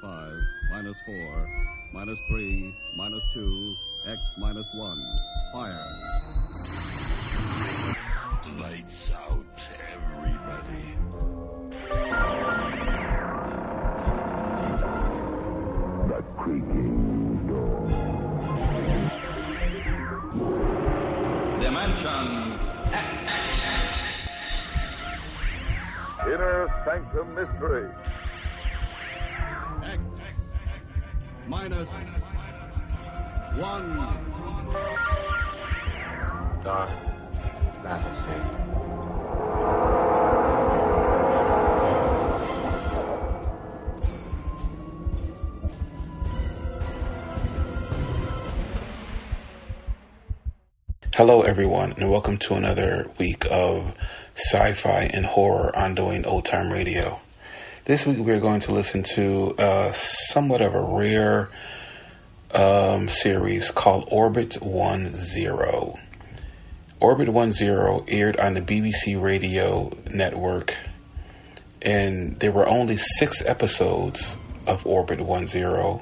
minus 5, minus 4, minus 3, minus 2, X minus 1. Fire. Lights out, everybody. The creaking door. Dimension X. Inner Sanctum Mystery. X minus 1. Dark fantasy. Hello, everyone, and welcome to another week of sci-fi and horror on Doing Old Time Radio. This week we're going to listen to somewhat of a rare series called Orbit 10. Orbit 10 aired on the BBC Radio Network, and there were only 6 episodes of Orbit 10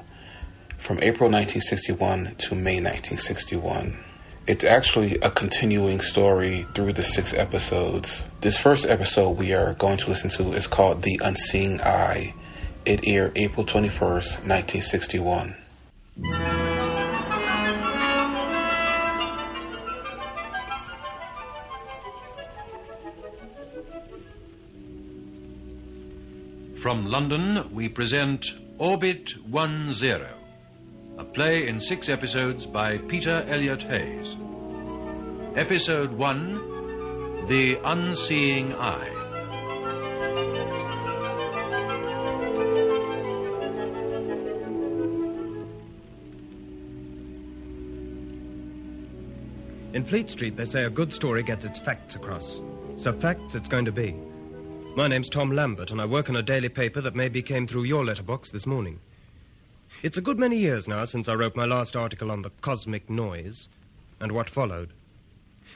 from April 1961 to May 1961. It's actually a continuing story through the 6 episodes. This first episode we are going to listen to is called The Unseeing Eye. It aired April 21st, 1961. From London, we present Orbit 10, a play in 6 episodes by Peter Elliott Hayes. Episode 1, The Unseeing Eye. In Fleet Street, they say a good story gets its facts across. So facts it's going to be. My name's Tom Lambert, and I work in a daily paper that maybe came through your letterbox this morning. It's a good many years now since I wrote my last article on the cosmic noise and what followed.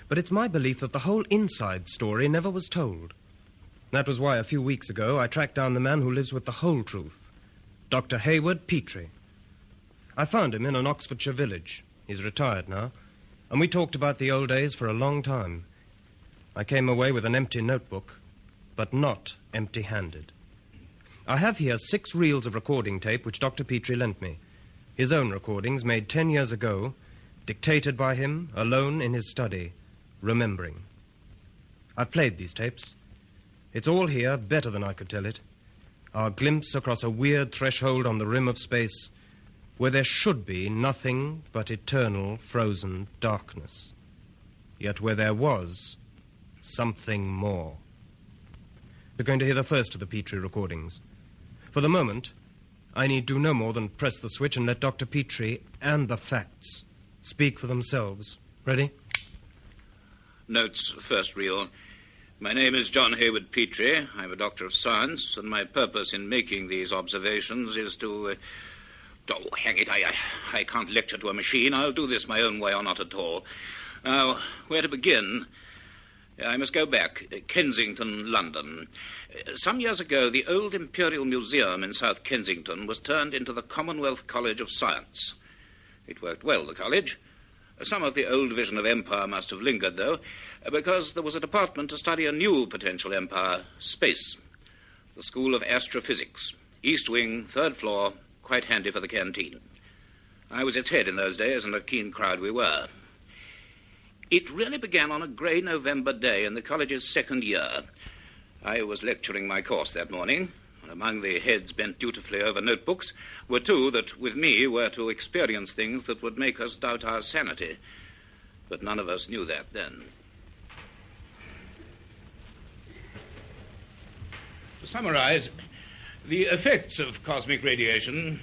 But it's my belief that the whole inside story never was told. That was why a few weeks ago I tracked down the man who lives with the whole truth, Dr. Hayward Petrie. I found him in an Oxfordshire village. He's retired now, and we talked about the old days for a long time. I came away with an empty notebook, but not empty-handed. I have here 6 reels of recording tape which Dr. Petrie lent me. His own recordings made 10 years ago, dictated by him, alone in his study, remembering. I've played these tapes. It's all here, better than I could tell it. Our glimpse across a weird threshold on the rim of space, where there should be nothing but eternal frozen darkness. Yet where there was something more. We're going to hear the first of the Petrie recordings. For the moment, I need do no more than press the switch and let Dr. Petrie and the facts speak for themselves. Ready? Notes, first reel. My name is John Hayward Petrie. I'm a doctor of science, and my purpose in making these observations is to... Oh, hang it, I can't lecture to a machine. I'll do this my own way or not at all. Now, where to begin? I must go back. Kensington, London. Some years ago, the old Imperial Museum in South Kensington was turned into the Commonwealth College of Science. It worked well, the college. Some of the old vision of empire must have lingered, though, because there was a department to study a new potential empire, space. The School of Astrophysics. East wing, 3rd floor, quite handy for the canteen. I was its head in those days, and a keen crowd we were. It really began on a grey November day in the college's 2nd year. I was lecturing my course that morning, and among the heads bent dutifully over notebooks were 2 that, with me, were to experience things that would make us doubt our sanity. But none of us knew that then. To summarize, the effects of cosmic radiation,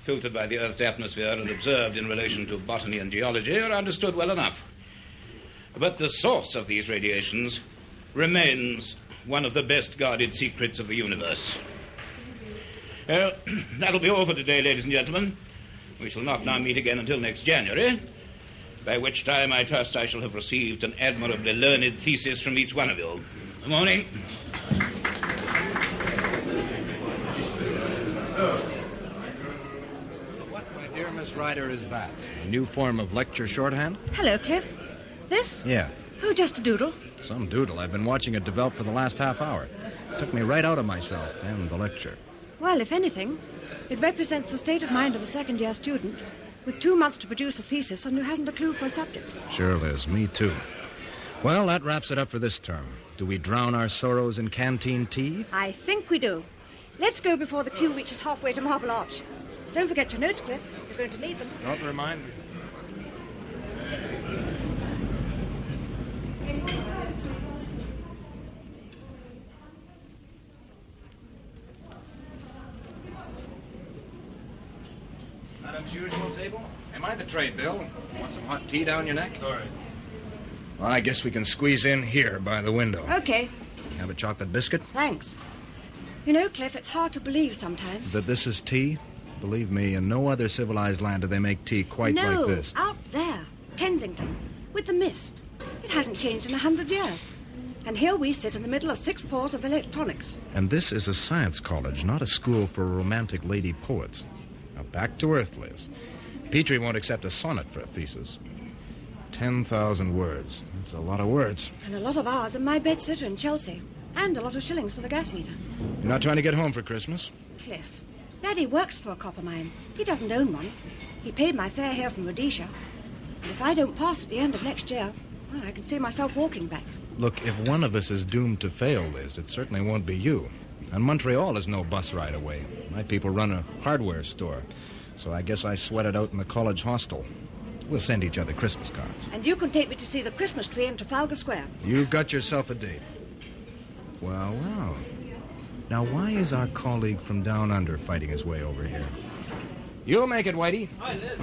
filtered by the Earth's atmosphere and observed in relation to botany and geology, are understood well enough. But the source of these radiations remains one of the best-guarded secrets of the universe. Well, that'll be all for today, ladies and gentlemen. We shall not now meet again until next January, by which time I trust I shall have received an admirably learned thesis from each one of you. Good morning. Miss Ryder, is that? A new form of lecture shorthand? Hello, Cliff. This? Yeah. Oh, just a doodle. Some doodle. I've been watching it develop for the last half hour. Took me right out of myself and the lecture. Well, if anything, it represents the state of mind of a second-year student with 2 months to produce a thesis and who hasn't a clue for a subject. Sure, Liz. Me too. Well, that wraps it up for this term. Do we drown our sorrows in canteen tea? I think we do. Let's go before the queue reaches halfway to Marble Arch. Don't forget your notes, Cliff. You're going to need them. Don't remind me. Madam's usual table? Am I the tray, Bill? Want some hot tea down your neck? Sorry. Well, I guess we can squeeze in here by the window. Okay. Have a chocolate biscuit? Thanks. You know, Cliff, it's hard to believe sometimes. That this is tea? Believe me, in no other civilized land do they make tea quite like this. No, out there, Kensington, with the mist. It hasn't changed in 100 years. And here we sit in the middle of 6 floors of electronics. And this is a science college, not a school for romantic lady poets. Now, back to earth, Liz. Petrie won't accept a sonnet for a thesis. 10,000 words. That's a lot of words. And a lot of hours in my bedsitter in Chelsea. And a lot of shillings for the gas meter. You're not trying to get home for Christmas? Cliff, Daddy works for a copper mine. He doesn't own one. He paid my fare here from Rhodesia. And if I don't pass at the end of next year, well, I can see myself walking back. Look, if one of us is doomed to fail, Liz, it certainly won't be you. And Montreal is no bus ride away. My people run a hardware store. So I guess I sweat it out in the college hostel. We'll send each other Christmas cards. And you can take me to see the Christmas tree in Trafalgar Square. You've got yourself a date. Well, well. Now, why is our colleague from down under fighting his way over here? You'll make it, Whitey. Hi, Liz.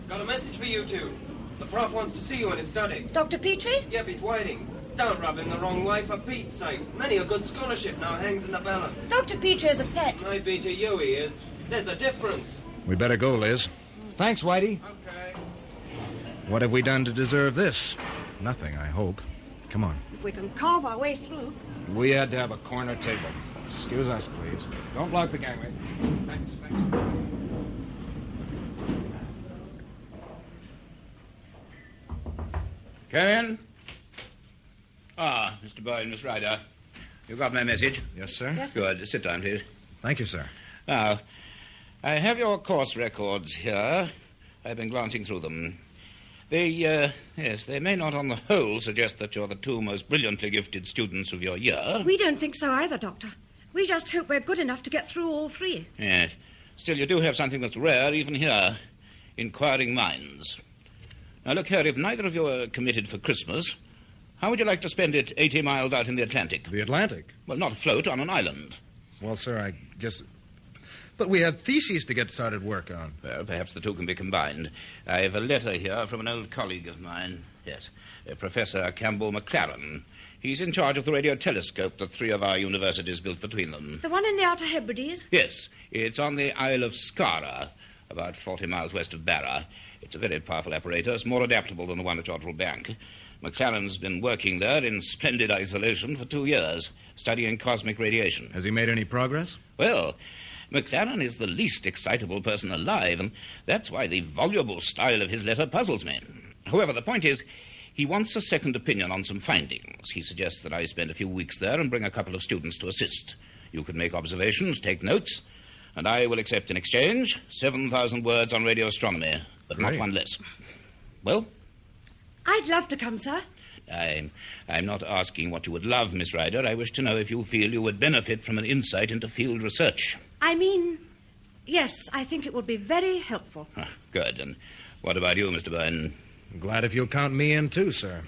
Got a message for you two. The prof wants to see you in his study. Dr. Petrie? Yep, he's waiting. Don't rub him the wrong way, for Pete's sake. Many a good scholarship now hangs in the balance. Dr. Petrie is a pet. Maybe to you he is. There's a difference. We better go, Liz. Thanks, Whitey. Okay. What have we done to deserve this? Nothing, I hope. Come on. If we can carve our way through. We had to have a corner table. Excuse us, please. Don't block the gangway. Thanks. Come in. Ah, Mr. Boyd and Miss Ryder. You got my message? Yes, sir. Yes. Good. Sit down, please. Thank you, sir. Now, I have your course records here. I've been glancing through them. They may not on the whole suggest that you're the 2 most brilliantly gifted students of your year. We don't think so either, Doctor. We just hope we're good enough to get through all 3. Yes. Still, you do have something that's rare even here. Inquiring minds. Now, look here, if neither of you are committed for Christmas, how would you like to spend it 80 miles out in the Atlantic? The Atlantic? Well, not afloat, on an island. Well, sir, I guess... But we have theses to get started work on. Well, perhaps the two can be combined. I have a letter here from an old colleague of mine. Yes, Professor Campbell McLaren. He's in charge of the radio telescope that 3 of our universities built between them. The one in the Outer Hebrides? Yes, it's on the Isle of Scara, about 40 miles west of Barra. It's a very powerful apparatus, more adaptable than the one at Jodrell Bank. McLaren's been working there in splendid isolation for 2 years, studying cosmic radiation. Has he made any progress? Well, McLaren is the least excitable person alive, and that's why the voluble style of his letter puzzles me. However, the point is, he wants a second opinion on some findings. He suggests that I spend a few weeks there and bring a couple of students to assist. You can make observations, take notes, and I will accept in exchange 7,000 words on radio astronomy, but Great. not one less. Well? I'd love to come, sir. I'm not asking what you would love, Miss Ryder. I wish to know if you feel you would benefit from an insight into field research. I mean, yes, I think it would be very helpful. Good. And what about you, Mr. Byrne? I'm glad if you'll count me in, too, sir.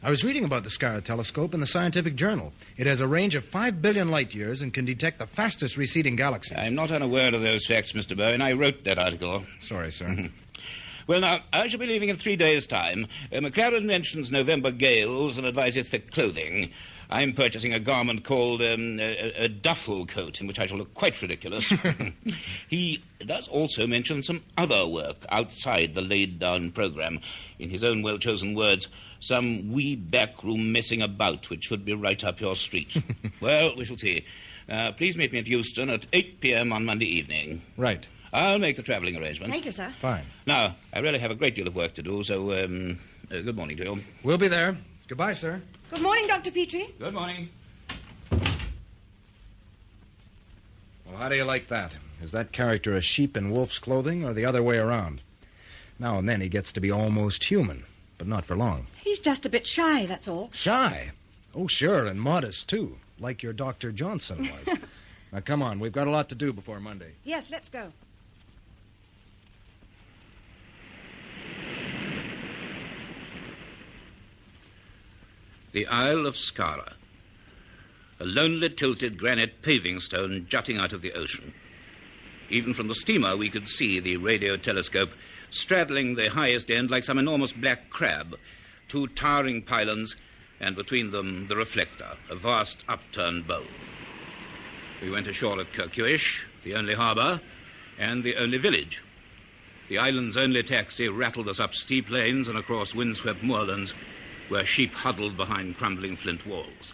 I was reading about the Scara telescope in the Scientific Journal. It has a range of 5 billion light years and can detect the fastest receding galaxies. I'm not unaware of those facts, Mr. Byrne. I wrote that article. Sorry, sir. Well, now, I shall be leaving in 3 days' time. McLaren mentions November gales and advises thick clothing. I'm purchasing a garment called a duffel coat, in which I shall look quite ridiculous. He does also mention some other work outside the laid-down programme. In his own well-chosen words, some wee backroom messing about, which should be right up your street. Well, we shall see. Please meet me at Euston at 8 p.m. on Monday evening. Right. I'll make the travelling arrangements. Thank you, sir. Fine. Now, I really have a great deal of work to do, so, good morning to you. We'll be there. Goodbye, sir. Good morning, Dr. Petrie. Good morning. Well, how do you like that? Is that character a sheep in wolf's clothing or the other way around? Now and then he gets to be almost human, but not for long. He's just a bit shy, that's all. Shy? Oh, sure, and modest, too, like your Dr. Johnson was. Now, come on. We've got a lot to do before Monday. Yes, let's go. The Isle of Scara. A lonely tilted granite paving stone jutting out of the ocean. Even from the steamer we could see the radio telescope straddling the highest end like some enormous black crab, 2 towering pylons, and between them the reflector, a vast upturned bowl. We went ashore at Kirkjuish, the only harbour, and the only village. The island's only taxi rattled us up steep lanes and across windswept moorlands where sheep huddled behind crumbling flint walls.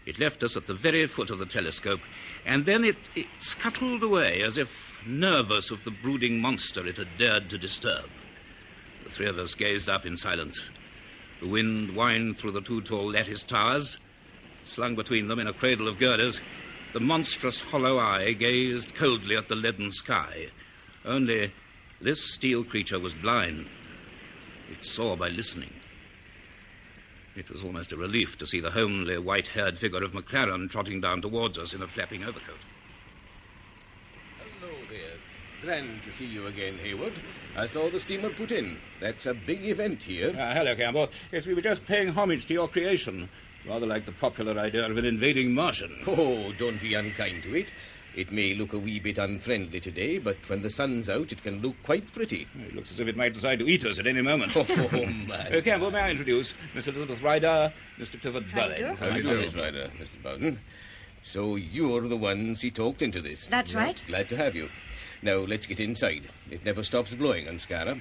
It left us at the very foot of the telescope, and then it scuttled away as if nervous of the brooding monster it had dared to disturb. The 3 of us gazed up in silence. The wind whined through the 2 tall lattice towers. Slung between them in a cradle of girders, the monstrous hollow eye gazed coldly at the leaden sky. Only this steel creature was blind. It saw by listening. It was almost a relief to see the homely, white-haired figure of MacLaren trotting down towards us in a flapping overcoat. Hello there. Grand to see you again, Hayward. I saw the steamer put in. That's a big event here. Hello, Campbell. Yes, we were just paying homage to your creation. Rather like the popular idea of an invading Martian. Oh, don't be unkind to it. It may look a wee bit unfriendly today, but when the sun's out, it can look quite pretty. It looks as if it might decide to eat us at any moment. Oh, man. Campbell, may I introduce Miss Elizabeth Ryder, Mr. Clifford Burling. How do you do, Miss Ryder, Mr. Bowden? So you're the ones he talked into this. That's right. Glad to have you. Now, let's get inside. It never stops blowing on Scara.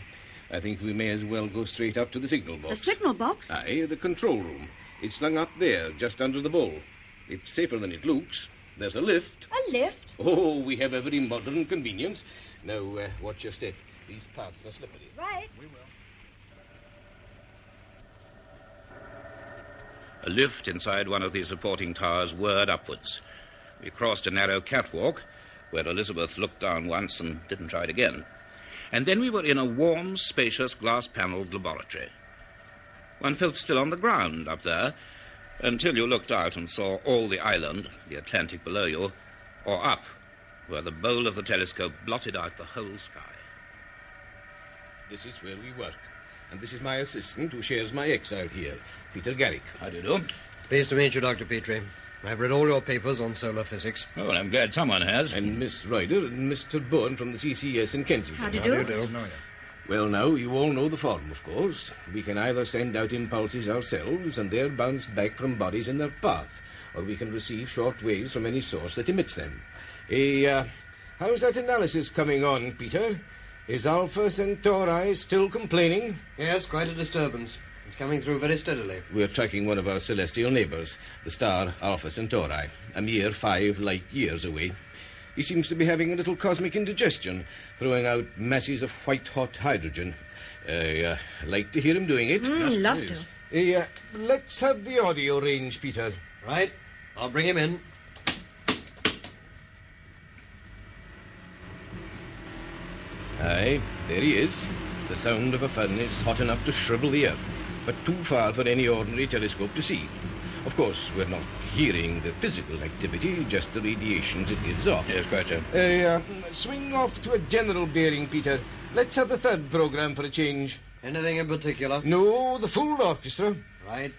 I think we may as well go straight up to the signal box. The signal box? Aye, the control room. It's slung up there, just under the bowl. It's safer than it looks. There's a lift. A lift? Oh, we have every modern convenience. Now, watch your step. These paths are slippery. Right. We will. A lift inside one of the supporting towers whirred upwards. We crossed a narrow catwalk where Elizabeth looked down once and didn't try it again. And then we were in a warm, spacious, glass-panelled laboratory. One felt still on the ground up there until you looked out and saw all the island, the Atlantic below you, or up, where the bowl of the telescope blotted out the whole sky. This is where we work. And this is my assistant who shares my exile here, Peter Garrick. How do you do? Pleased to meet you, Dr. Petrie. I've read all your papers on solar physics. Oh, well, I'm glad someone has. And Miss Ryder and Mr. Bowen from the CCS in Kensington. How do you do? Well, now, you all know the form, of course. We can either send out impulses ourselves, and they're bounced back from bodies in their path, or we can receive short waves from any source that emits them. How's that analysis coming on, Peter? Is Alpha Centauri still complaining? Yes, quite a disturbance. It's coming through very steadily. We're tracking one of our celestial neighbours, the star Alpha Centauri, a mere 5 light years away. He seems to be having a little cosmic indigestion, throwing out masses of white-hot hydrogen. Like to hear him doing it. Love to. Let's have the audio range, Peter. Right. I'll bring him in. Aye, there he is. The sound of a furnace hot enough to shrivel the earth, but too far for any ordinary telescope to see. Of course, we're not hearing the physical activity, just the radiations it gives off. Yes, quite so. Swing off to a general bearing, Peter. Let's have the third programme for a change. Anything in particular? No, the full orchestra. Right.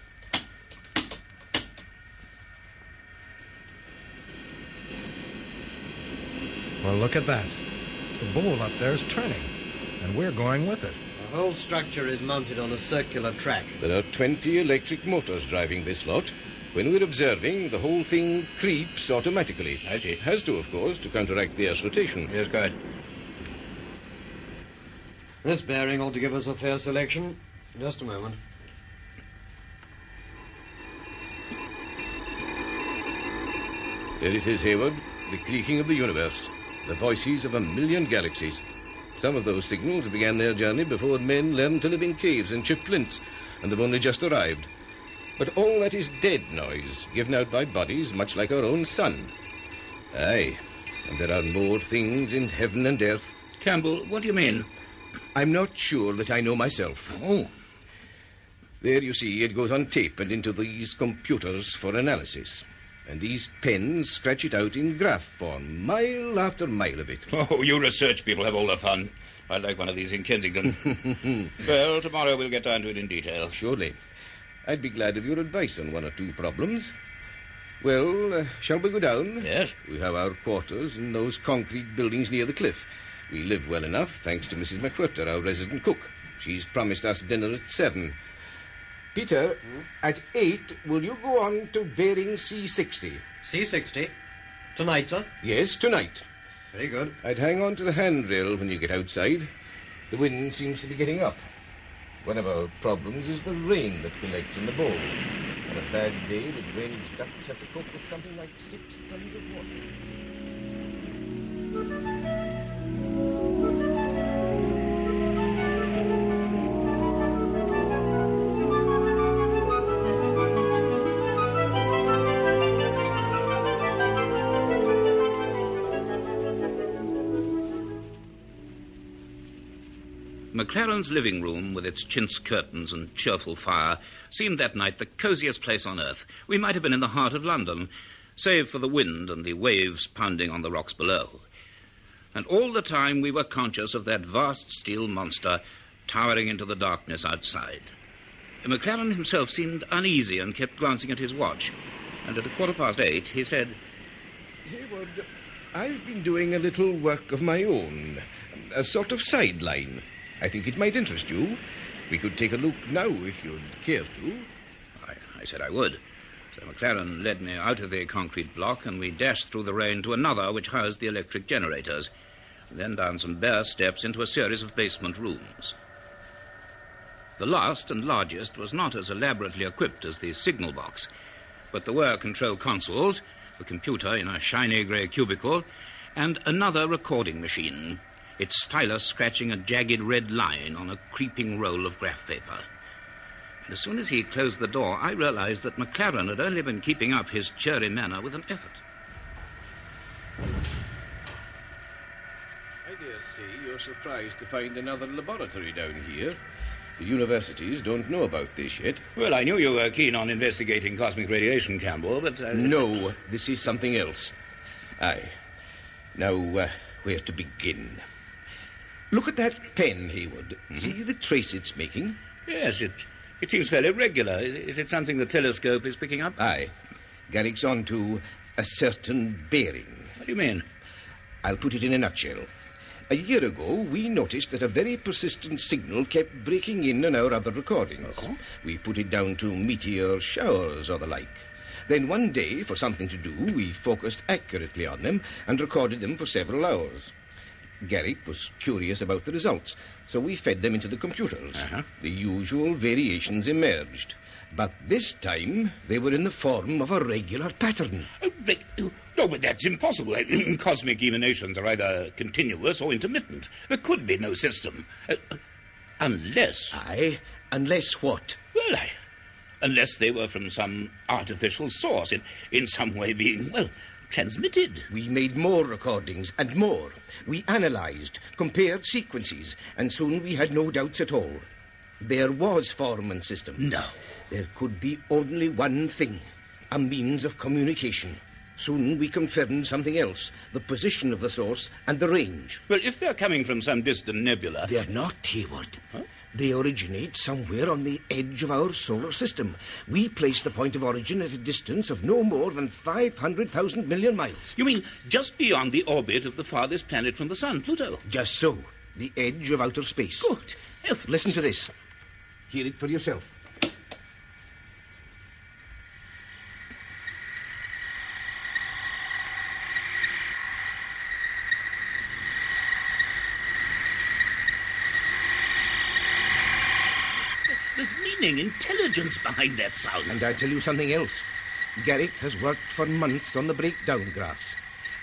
Well, look at that. The bowl up there's turning, and we're going with it. The whole structure is mounted on a circular track. There are 20 electric motors driving this lot. When we're observing, the whole thing creeps automatically. I see. It has to, of course, to counteract the Earth's rotation. Yes, quite. This bearing ought to give us a fair selection. Just a moment. There it is, Hayward, the creaking of the universe. The voices of 1,000,000 galaxies. Some of those signals began their journey before men learned to live in caves and chip flints, and they've only just arrived. But all that is dead noise, given out by bodies much like our own sun. Aye, and there are more things in heaven and earth. Campbell, what do you mean? I'm not sure that I know myself. Oh. There, you see, it goes on tape and into these computers for analysis. And these pens scratch it out in graph form, mile after mile of it. Oh, you research people have all the fun. I'd like one of these in Kensington. Well, tomorrow we'll get down to it in detail. Surely. I'd be glad of your advice on one or two problems. Well, shall we go down? Yes. We have our quarters in those concrete buildings near the cliff. We live well enough, thanks to Mrs. McWhirter, our resident cook. She's promised us dinner at 7. Peter, at 8, will you go on to bearing C60? C60? Tonight, sir? Yes, tonight. Very good. I'd hang on to the handrail when you get outside. The wind seems to be getting up. One of our problems is the rain that collects in the bowl. On a bad day, the drainage ducts have to cope with something like 6 tons of water. McLaren's living room, with its chintz curtains and cheerful fire, seemed that night the cosiest place on earth. We might have been in the heart of London, save for the wind and the waves pounding on the rocks below. And all the time we were conscious of that vast steel monster towering into the darkness outside. McLaren himself seemed uneasy and kept glancing at his watch. And at 8:15, he said, Hayward, I've been doing a little work of my own, a sort of sideline. I think it might interest you. We could take a look now if you'd care to. I said I would. So McLaren led me out of the concrete block, and we dashed through the rain to another which housed the electric generators, and then down some bare steps into a series of basement rooms. The last and largest was not as elaborately equipped as the signal box, but there were control consoles, a computer in a shiny grey cubicle, and another recording machine, its stylus scratching a jagged red line on a creeping roll of graph paper. And as soon as he closed the door, I realized that McLaren had only been keeping up his cheery manner with an effort. I dare say you're surprised to find another laboratory down here. The universities don't know about this yet. Well, I knew you were keen on investigating cosmic radiation, Campbell, but... No, this is something else. Aye. Now, where to begin? Look at that pen, Hayward. Mm-hmm. See the trace it's making? Yes, it seems fairly regular. Is it something the telescope is picking up? Aye. Garrick's on to a certain bearing. What do you mean? I'll put it in a nutshell. A year ago, we noticed that a very persistent signal kept breaking in on our other recordings. Oh. We put it down to meteor showers or the like. Then one day, for something to do, we focused accurately on them and recorded them for several hours. Garrick was curious about the results, so we fed them into the computers. Uh-huh. The usual variations emerged. But this time, they were in the form of a regular pattern. No, but that's impossible. Cosmic emanations are either continuous or intermittent. There could be no system. Unless... Aye, unless what? Well, unless they were from some artificial source, in some way being, well, transmitted. We made more recordings and more. We analysed, compared sequences, and soon we had no doubts at all. There was form and system. No. There could be only one thing, a means of communication. Soon we confirmed something else, the position of the source and the range. Well, if they're coming from some distant nebula... They're not, Hayward. Huh? They originate somewhere on the edge of our solar system. We place the point of origin at a distance of no more than 500,000 million miles. You mean just beyond the orbit of the farthest planet from the sun, Pluto? Just so. The edge of outer space. Good. Listen to this. Hear it for yourself. There's meaning, intelligence behind that sound. And I tell you something else. Garrick has worked for months on the breakdown graphs.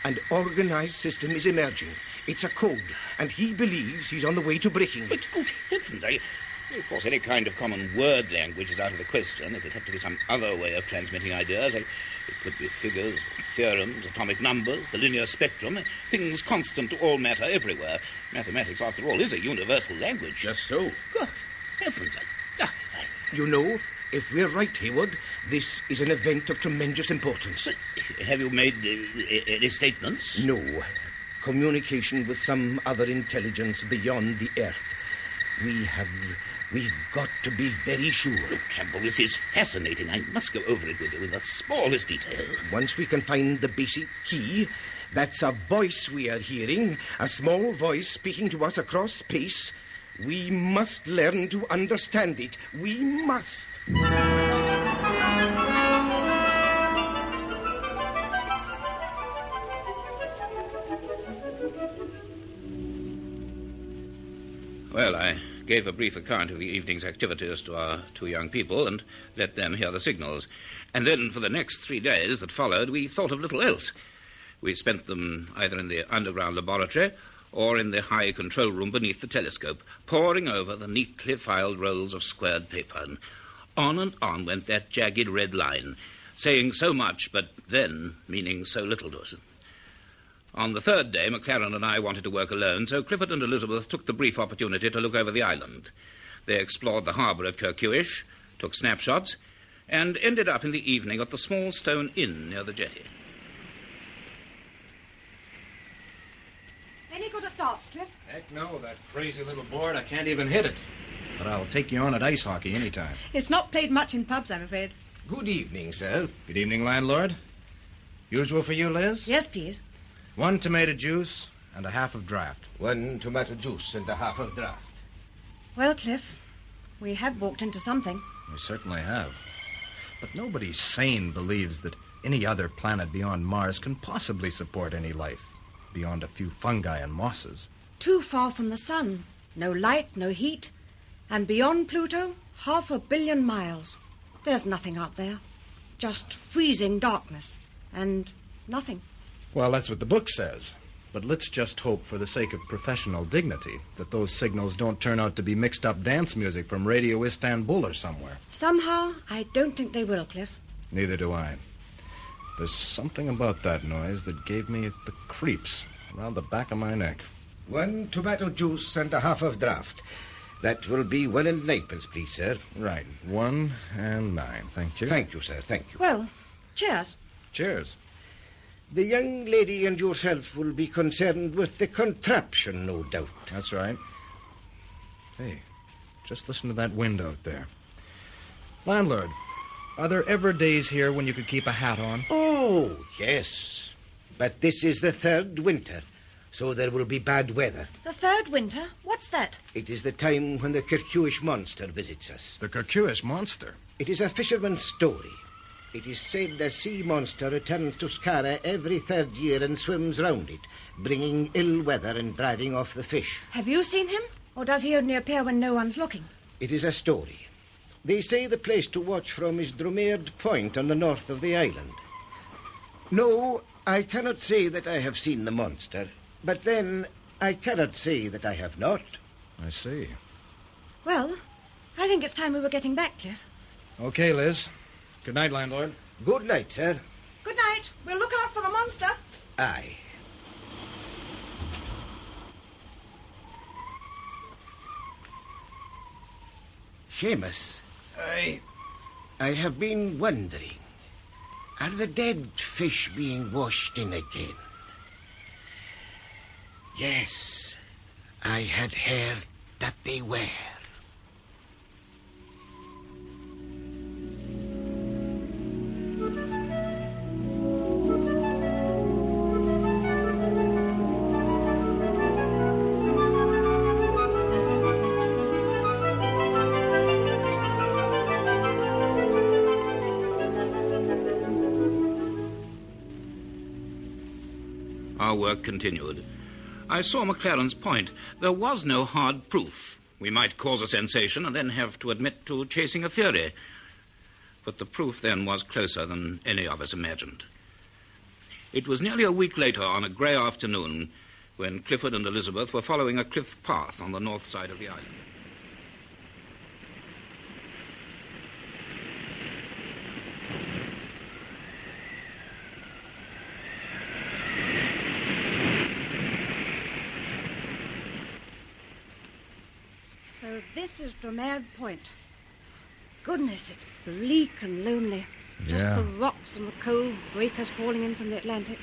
An organized system is emerging. It's a code, and he believes he's on the way to breaking it. But good heavens, of course, any kind of common word language is out of the question. It'd have to be some other way of transmitting ideas. It could be figures, theorems, atomic numbers, the linear spectrum, things constant to all matter everywhere. Mathematics, after all, is a universal language. Just so. Good heavens, You know, if we're right, Hayward, this is an event of tremendous importance. Have you made any statements? No. Communication with some other intelligence beyond the Earth. We've got to be very sure. Look, Campbell, this is fascinating. I must go over it with you in the smallest detail. Once we can find the basic key, that's a voice we are hearing, a small voice speaking to us across space. We must learn to understand it. We must. Well, I gave a brief account of the evening's activities to our two young people and let them hear the signals. And then for the next 3 days that followed, we thought of little else. We spent them either in the underground laboratory or in the high control room beneath the telescope, poring over the neatly filed rolls of squared paper. And on went that jagged red line, saying so much, but then meaning so little to us. On the third day, MacLaren and I wanted to work alone, so Clifford and Elizabeth took the brief opportunity to look over the island. They explored the harbour at Kirkuish, took snapshots, and ended up in the evening at the small stone inn near the jetty. Any good at darts, Cliff? Heck no, that crazy little board, I can't even hit it. But I'll take you on at ice hockey anytime. It's not played much in pubs, I'm afraid. Good evening, sir. Good evening, landlord. Usual for you, Liz? Yes, please. 1 tomato juice and a half of draft. 1 tomato juice and a half of draft. Well, Cliff, we have walked into something. We certainly have. But nobody sane believes that any other planet beyond Mars can possibly support any life, beyond a few fungi and mosses. Too far from the sun. No light, no heat. And beyond Pluto, 500 million miles. There's nothing out there. Just freezing darkness. And nothing. Well, that's what the book says. But let's just hope, for the sake of professional dignity, that those signals don't turn out to be mixed-up dance music from Radio Istanbul or somewhere. Somehow, I don't think they will, Cliff. Neither do I. There's something about that noise that gave me the creeps around the back of my neck. 1 tomato juice and a half of draft. That will be 1 and 9pence, please, sir. Right. 1 and 9. Thank you. Thank you, sir. Thank you. Well, cheers. Cheers. The young lady and yourself will be concerned with the contraption, no doubt. That's right. Hey, just listen to that wind out there. Landlord, are there ever days here when you could keep a hat on? Oh, yes. But this is the 3rd winter, so there will be bad weather. The 3rd winter? What's that? It is the time when the Kirkuish monster visits us. The Kirkuish monster? It is a fisherman's story. It is said a sea monster returns to Scara every 3rd year and swims round it, bringing ill weather and driving off the fish. Have you seen him? Or does he only appear when no one's looking? It is a story. They say the place to watch from is Dromerd Point on the north of the island. No, I cannot say that I have seen the monster, but then I cannot say that I have not. I see. Well, I think it's time we were getting back, Cliff. Okay, Liz. Good night, landlord. Good night, sir. Good night. We'll look out for the monster. Aye. Seamus. Aye. I have been wondering, are the dead fish being washed in again? Yes, I had heard that they were. Our work continued. I saw MacLaren's point. There was no hard proof. We might cause a sensation and then have to admit to chasing a theory. But the proof then was closer than any of us imagined. It was nearly a week later, on a grey afternoon, when Clifford and Elizabeth were following a cliff path on the north side of the island. So this is Dromard Point. Goodness, it's bleak and lonely. Just Yeah. the rocks and the cold breakers falling in from the Atlantic.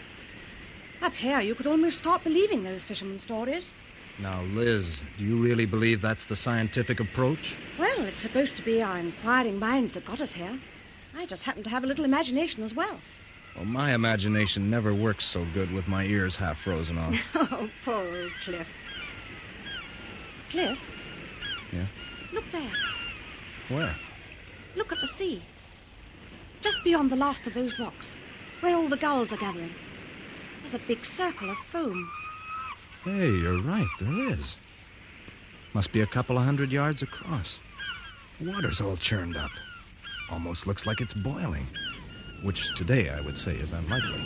Up here, you could almost start believing those fishermen's stories. Now, Liz, do you really believe that's the scientific approach? Well, it's supposed to be our inquiring minds that got us here. I just happen to have a little imagination as well. Well, my imagination never works so good with my ears half frozen off. Oh, poor old Cliff. Cliff? Yeah? Look there. Where? Look at the sea. Just beyond the last of those rocks, where all the gulls are gathering. There's a big circle of foam. Hey, you're right, there is. Must be a couple of 100 yards across. The water's all churned up. Almost looks like it's boiling. Which today I would say is unlikely.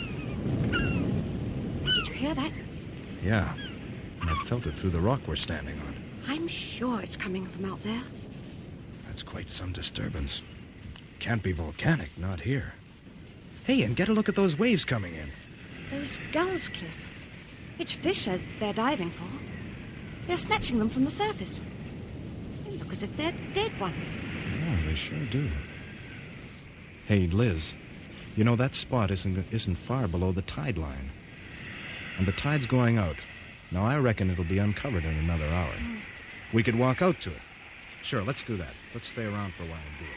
Did you hear that? Yeah, and I felt it through the rock we're standing on. I'm sure it's coming from out there. That's quite some disturbance. Can't be volcanic, not here. Hey, and get a look at those waves coming in. Those gulls, Cliff. It's fish they're diving for. They're snatching them from the surface. They look as if they're dead ones. Yeah, they sure do. Hey, Liz, you know that spot isn't far below the tide line. And the tide's going out. Now, I reckon it'll be uncovered in another hour. We could walk out to it. Sure, let's do that. Let's stay around for a while and do it.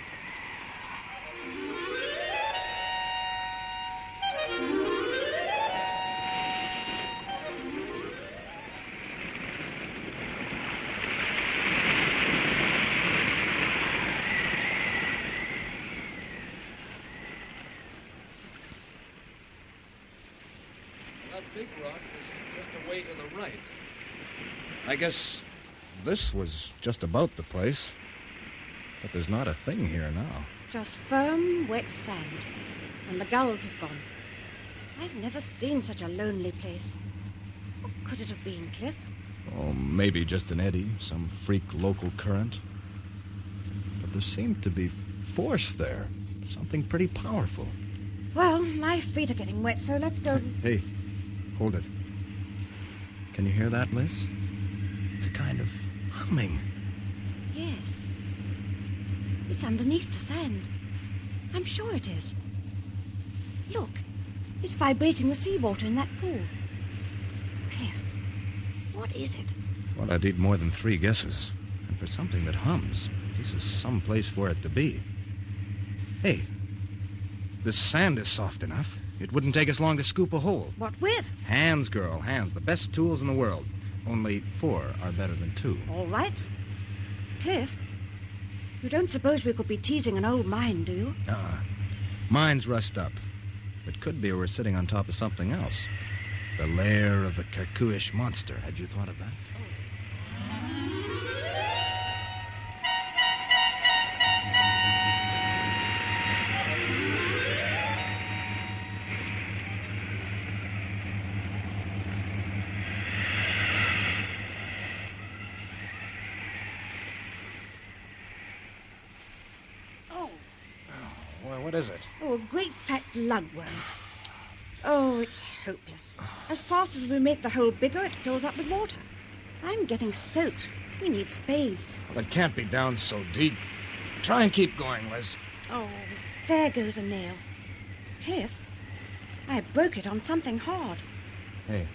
That big rock was just away to the right. I guess this was just about the place. But there's not a thing here now. Just firm, wet sand. And the gulls have gone. I've never seen such a lonely place. What could it have been, Cliff? Oh, maybe just an eddy, some freak local current. But there seemed to be force there. Something pretty powerful. Well, my feet are getting wet, so let's go. Hey, hold it. Can you hear that, Liz? It's a kind of humming. Yes. It's underneath the sand. I'm sure it is. Look, it's vibrating the seawater in that pool. Cliff, what is it? Well, I'd need more than 3 guesses. And for something that hums, this is some place for it to be. Hey, this sand is soft enough. It wouldn't take us long to scoop a hole. What with? Hands, girl, hands. The best tools in the world. Only 4 are better than 2. All right. Cliff, you don't suppose we could be teasing an old mine, do you? Mine's rust up. It could be we're sitting on top of something else. The lair of the Kikuish monster. Had you thought of that? What is it? Oh, a great fat lugworm. Oh, it's hopeless. As fast as we make the hole bigger, it fills up with water. I'm getting soaked. We need spades. Well, it can't be down so deep. Try and keep going, Liz. Oh, there goes a nail. Cliff, I broke it on something hard. Hey,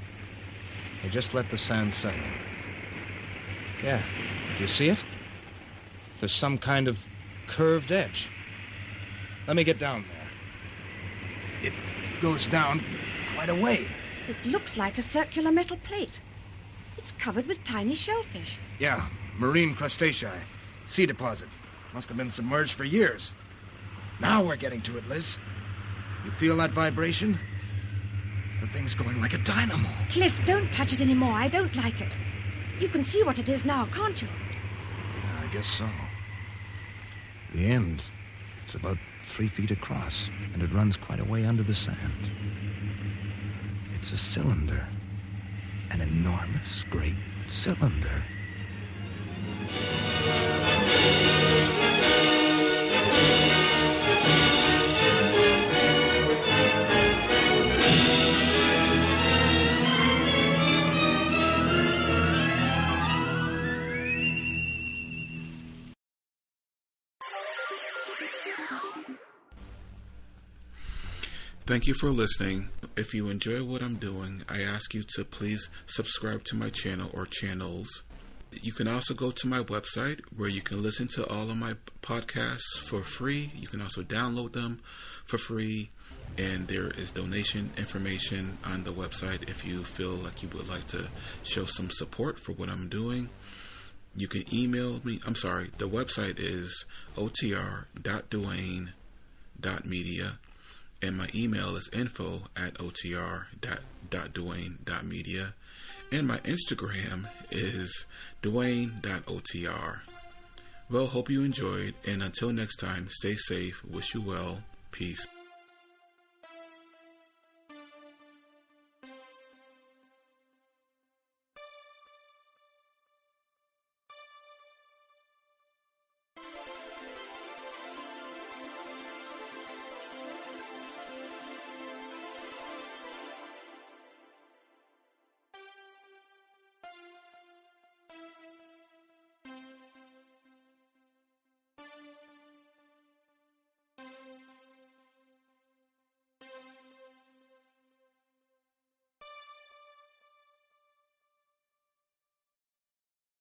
just let the sand settle. Yeah, do you see it? There's some kind of curved edge. Let me get down there. It goes down quite a way. It looks like a circular metal plate. It's covered with tiny shellfish. Yeah, marine crustacea. Sea deposit. Must have been submerged for years. Now we're getting to it, Liz. You feel that vibration? The thing's going like a dynamo. Cliff, don't touch it anymore. I don't like it. You can see what it is now, can't you? Yeah, I guess so. The end. It's about 3 feet across, and it runs quite a way under the sand. It's a cylinder. An enormous, great cylinder. Thank you for listening. If you enjoy what I'm doing, I ask you to please subscribe to my channel or channels. You can also go to my website where you can listen to all of my podcasts for free. You can also download them for free. And there is donation information on the website if you feel like you would like to show some support for what I'm doing. You can email me. The website is otr.duane.media. And my email is info@otr.duane.media. And my Instagram is duane.otr. Well, hope you enjoyed. And until next time, stay safe. Wish you well. Peace.